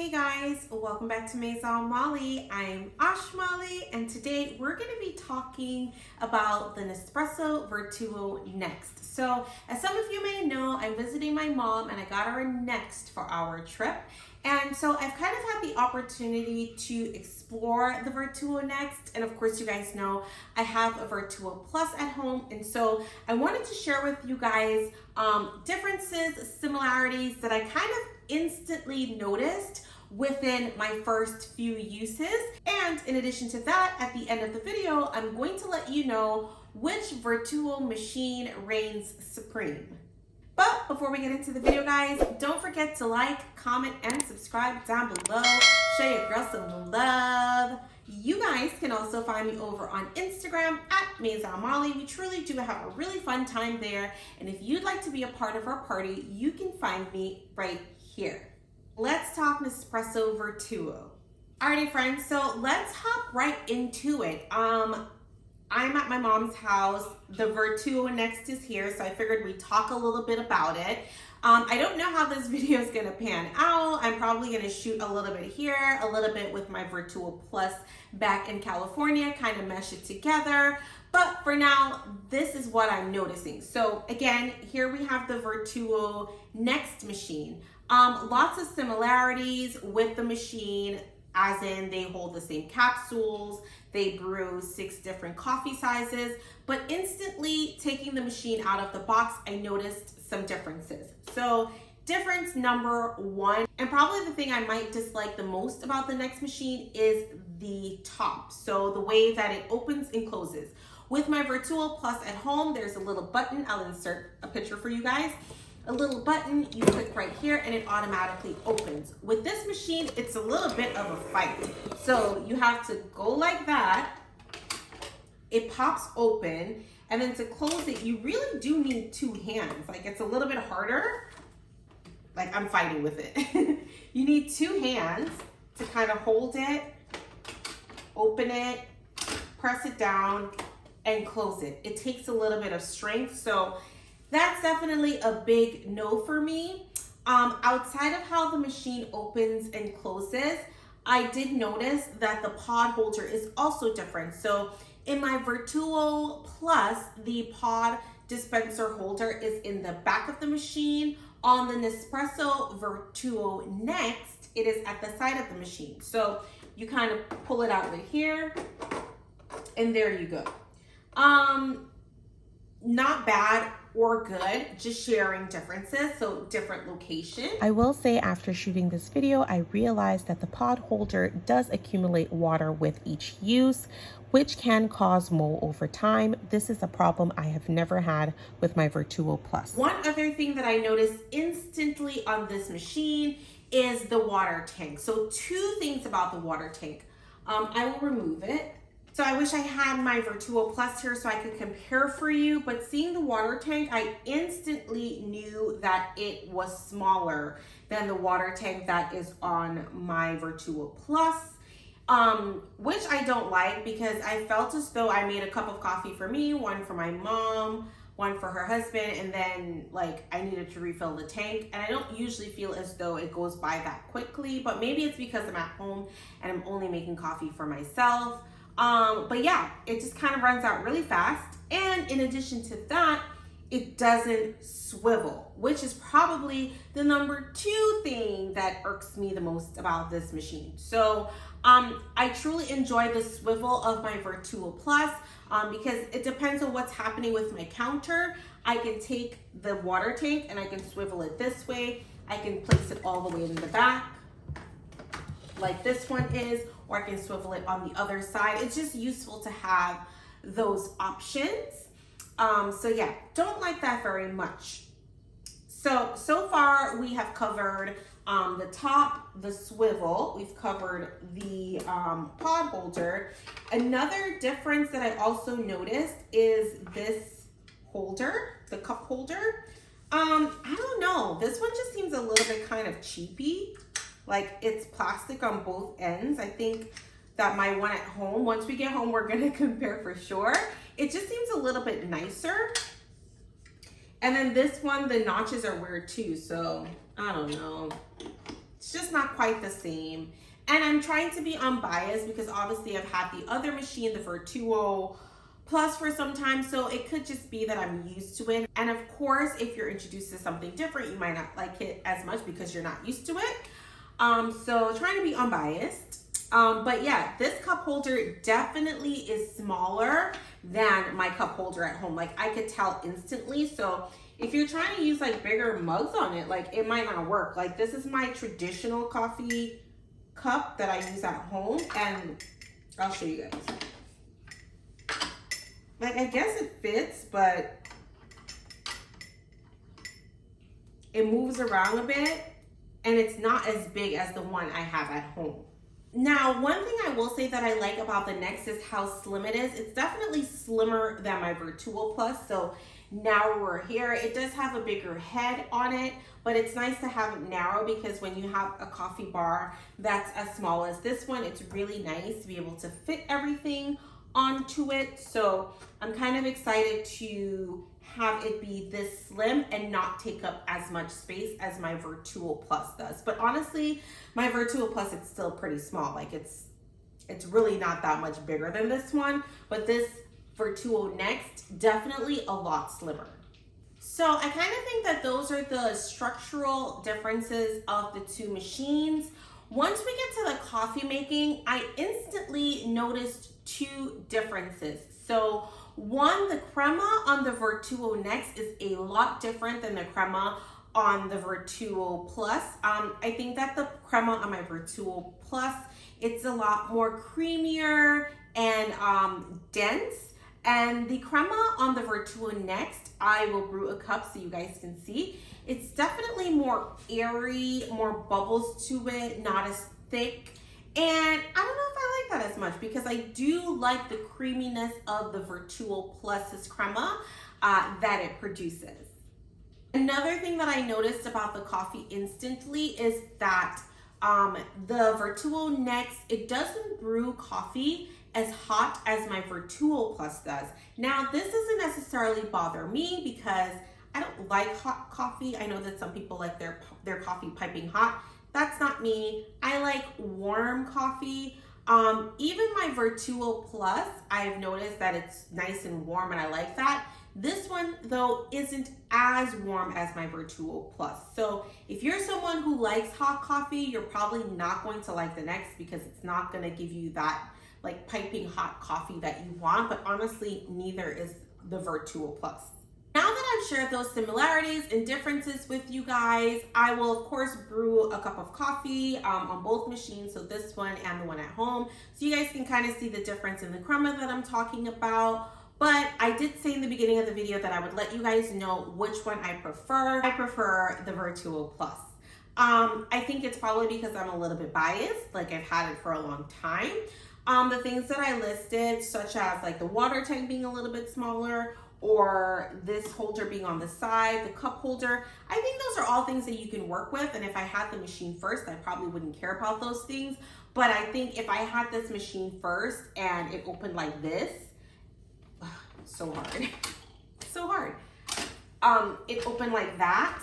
Hey guys, welcome back to Maison Malli. I'm Malli, and today we're going to be talking about the Nespresso VertuoPlus Next. So, as some of you may know, I'm visiting my mom and I got her a Next for our trip. And so I've kind of had the opportunity to explore the VertuoPlus Next. And of course, you guys know I have a VertuoPlus at home. And so I wanted to share with you guys differences, similarities that I kind of instantly noticed within my first few uses. And in addition to that, at the end of the video, I'm going to let you know which VertuoPlus machine reigns supreme. But before we get into the video, guys, don't forget to like, comment, and subscribe down below. Show your girl some love. You guys can also find me over on Instagram at Maison Malli. We truly do have a really fun time there. And if you'd like to be a part of our party, you can find me right here. Let's talk Nespresso VertuoPlus. Alrighty, friends, so let's hop right into it. I'm at my mom's house. The VertuoPlus Next is here, so I figured we'd talk a little bit about it. I don't know how this video is gonna pan out. I'm probably gonna shoot a little bit here, a little bit with my VertuoPlus back in California, kind of mesh it together. But for now, this is what I'm noticing. So again, here we have the VertuoPlus Next machine. Lots of similarities with the machine, as in they hold the same capsules, they brew 6 different coffee sizes, but instantly taking the machine out of the box, I noticed some differences. So difference number 1, and probably the thing I might dislike the most about the Next machine is the top. So the way that it opens and closes. With my VertuoPlus at home, there's a little button. I'll insert a picture for you guys. A little button, you click right here and it automatically opens. With this machine, it's a little bit of a fight. So you have to go like that, it pops open, and then to close it, you really do need 2 hands. Like, it's a little bit harder. Like, I'm fighting with it. You need 2 hands to kind of hold it, open it, press it down, and close it. It takes a little bit of strength, so that's definitely a big no for me. Outside of how the machine opens and closes, I did notice that the pod holder is also different. So in my VertuoPlus, the pod dispenser holder is in the back of the machine. On the Nespresso VertuoPlus Next, it is at the side of the machine. So you kind of pull it out right here, and there you go. Not bad or good, just sharing differences, so different location. I will say, after shooting this video, I realized that the pod holder does accumulate water with each use, which can cause mold over time. This is a problem I have never had with my VertuoPlus. One other thing that I noticed instantly on this machine is the water tank. So 2 things about the water tank. I will remove it. So I wish I had my VertuoPlus here so I could compare for you, but seeing the water tank, I instantly knew that it was smaller than the water tank that is on my VertuoPlus, which I don't like because I felt as though I made a cup of coffee for me, 1 for my mom, 1 for her husband, and then like I needed to refill the tank. And I don't usually feel as though it goes by that quickly, but maybe it's because I'm at home and I'm only making coffee for myself. But yeah, it just kind of runs out really fast. And in addition to that, it doesn't swivel, which is probably the number 2 thing that irks me the most about this machine. So I truly enjoy the swivel of my VertuoPlus because it depends on what's happening with my counter. I can take the water tank and I can swivel it this way. I can place it all the way in the back, like this one is, or I can swivel it on the other side. It's just useful to have those options. So yeah, don't like that very much. So far we have covered the top, the swivel, we've covered the pod holder. Another difference that I also noticed is this holder, the cup holder. I don't know, this one just seems a little bit kind of cheapy. Like, it's plastic on both ends. I think that my one at home, once we get home, we're gonna compare for sure. It just seems a little bit nicer. And then this one, the notches are weird too. So I don't know. It's just not quite the same. And I'm trying to be unbiased because obviously I've had the other machine, the Vertuo Plus, for some time, so it could just be that I'm used to it. And of course, if you're introduced to something different, you might not like it as much because you're not used to it. So trying to be unbiased. But yeah, this cup holder definitely is smaller than my cup holder at home. Like I could tell instantly. So if you're trying to use like bigger mugs on it, like it might not work. Like this is my traditional coffee cup that I use at home, and I'll show you guys. Like I guess it fits, but it moves around a bit and it's not as big as the one I have at home. Now, one thing I will say that I like about the Next is how slim it is. It's definitely slimmer than my VertuoPlus. So now we're here. It does have a bigger head on it, but it's nice to have it narrow because when you have a coffee bar that's as small as this one, it's really nice to be able to fit everything onto it. So I'm kind of excited to have it be this slim and not take up as much space as my VertuoPlus does. But honestly, my VertuoPlus, it's still pretty small. Like it's really not that much bigger than this one, but this Vertuo Next, definitely a lot slimmer. So I kind of think that those are the structural differences of the two machines. Once we get to the coffee making, I instantly noticed two differences. So one, the crema on the Vertuo Next is a lot different than the crema on the VertuoPlus. I think that the crema on my VertuoPlus, it's a lot more creamier and dense. And the crema on the Vertuo Next, I will brew a cup so you guys can see. It's definitely more airy, more bubbles to it, not as thick. And I don't know if I like that as much because I do like the creaminess of the VertuoPlus's crema that it produces. Another thing that I noticed about the coffee instantly is that the Vertuo Next, it doesn't brew coffee as hot as my VertuoPlus does. Now, this doesn't necessarily bother me because I don't like hot coffee. I know that some people like their coffee piping hot. That's not me. I like warm coffee. Even my VertuoPlus, I've noticed that it's nice and warm and I like that. This one though isn't as warm as my VertuoPlus. So if you're someone who likes hot coffee, you're probably not going to like the Next because it's not gonna give you that like piping hot coffee that you want, but honestly, neither is the VertuoPlus. Now that I've shared those similarities and differences with you guys, I will of course brew a cup of coffee on both machines, so this one and the one at home, so you guys can kind of see the difference in the crema that I'm talking about. But I did say in the beginning of the video that I would let you guys know which one I prefer. I prefer the VertuoPlus. I think it's probably because I'm a little bit biased, like I've had it for a long time. The things that I listed, such as like the water tank being a little bit smaller, or this holder being on the side, the cup holder, I think those are all things that you can work with. And if I had the machine first, I probably wouldn't care about those things. But I think if I had this machine first and it opened like this, so hard, so hard. It opened like that,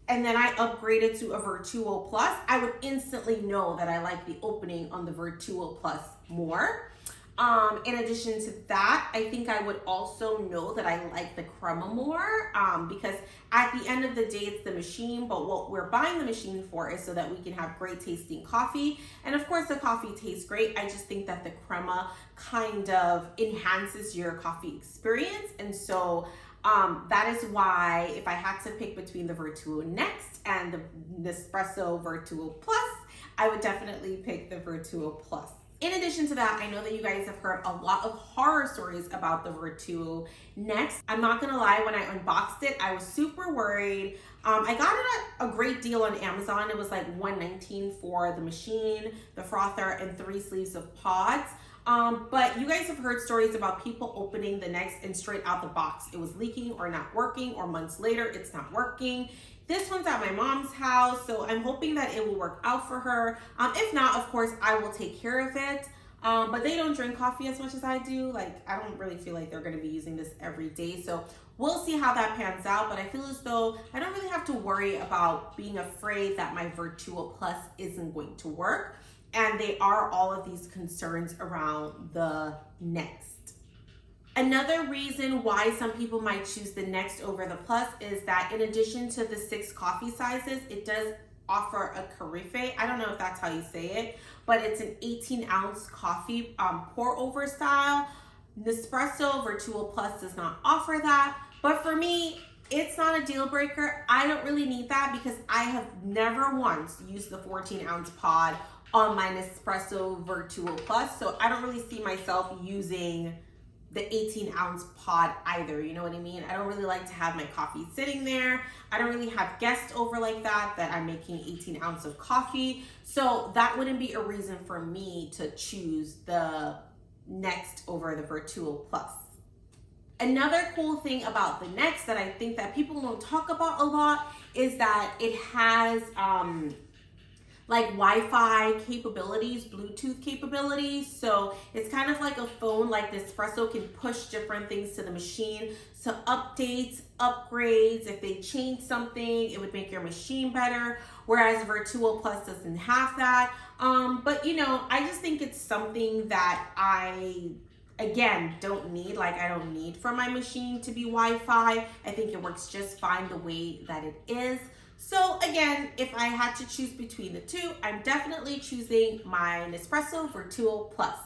and then I upgraded to a VertuoPlus, I would instantly know that I like the opening on the VertuoPlus more. In addition to that, I think I would also know that I like the crema more because at the end of the day, it's the machine, but what we're buying the machine for is so that we can have great tasting coffee. And of course the coffee tastes great. I just think that the crema kind of enhances your coffee experience. And so that is why if I had to pick between the Vertuo Next and the Nespresso VertuoPlus, I would definitely pick the VertuoPlus. In addition to that, I know that you guys have heard a lot of horror stories about the Vertuo Next. I'm not gonna lie, when I unboxed it, I was super worried. I got it at a great deal on Amazon. It was like $119 for the machine, the frother, and 3 sleeves of pods. But you guys have heard stories about people opening the Next and straight out the box, it was leaking or not working, or months later, it's not working. This one's at my mom's house, so I'm hoping that it will work out for her. If not, of course, I will take care of it. but they don't drink coffee as much as I do. Like, I don't really feel like they're going to be using this every day. So we'll see how that pans out. But I feel as though I don't really have to worry about being afraid that my Vertuo Plus isn't going to work. And they are all of these concerns around the Next. Another reason why some people might choose the Next over the Plus is that in addition to the 6 coffee sizes, it does offer a carafe. I don't know if that's how you say it, but it's an 18-ounce coffee pour over style. Nespresso VertuoPlus does not offer that, but for me, it's not a deal breaker. I don't really need that because I have never once used the 14-ounce pod on my Nespresso VertuoPlus, so I don't really see myself using the 18-ounce pod either, you know what I mean? I don't really like to have my coffee sitting there. I don't really have guests over like that I'm making 18 ounces of coffee. So that wouldn't be a reason for me to choose the Next over the Vertuo Plus. Another cool thing about the Next that I think that people don't talk about a lot is that it has like Wi-Fi capabilities, Bluetooth capabilities. So it's kind of like a phone, like Nespresso can push different things to the machine. So updates, upgrades, if they change something, it would make your machine better. Whereas Vertuo Plus doesn't have that. But you know, I just think it's something that I, again, don't need. Like, I don't need for my machine to be Wi-Fi. I think it works just fine the way that it is. So again, if I had to choose between the two, I'm definitely choosing my Nespresso Vertuo Plus.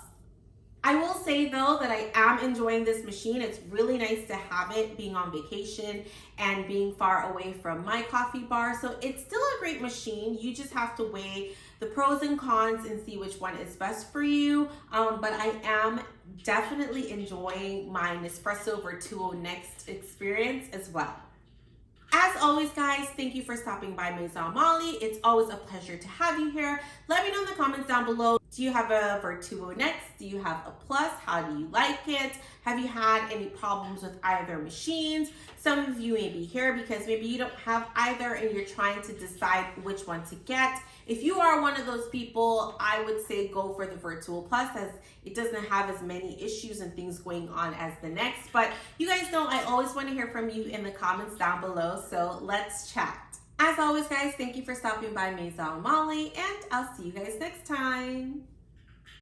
I will say though that I am enjoying this machine. It's really nice to have it being on vacation and being far away from my coffee bar. So it's still a great machine. You just have to weigh the pros and cons and see which one is best for you. But I am definitely enjoying my Nespresso Vertuo Next experience as well. As always, guys, thank you for stopping by Maison Malli. It's always a pleasure to have you here. Let me know in the comments down below. Do you have a Vertuo Next? Do you have a Plus? How do you like it? Have you had any problems with either machines? Some of you may be here because maybe you don't have either and you're trying to decide which one to get. If you are one of those people, I would say go for the Vertuo Plus as it doesn't have as many issues and things going on as the Next. But you guys know I always want to hear from you in the comments down below, so let's chat. As always, guys, thank you for stopping by Maison Malli, and I'll see you guys next time.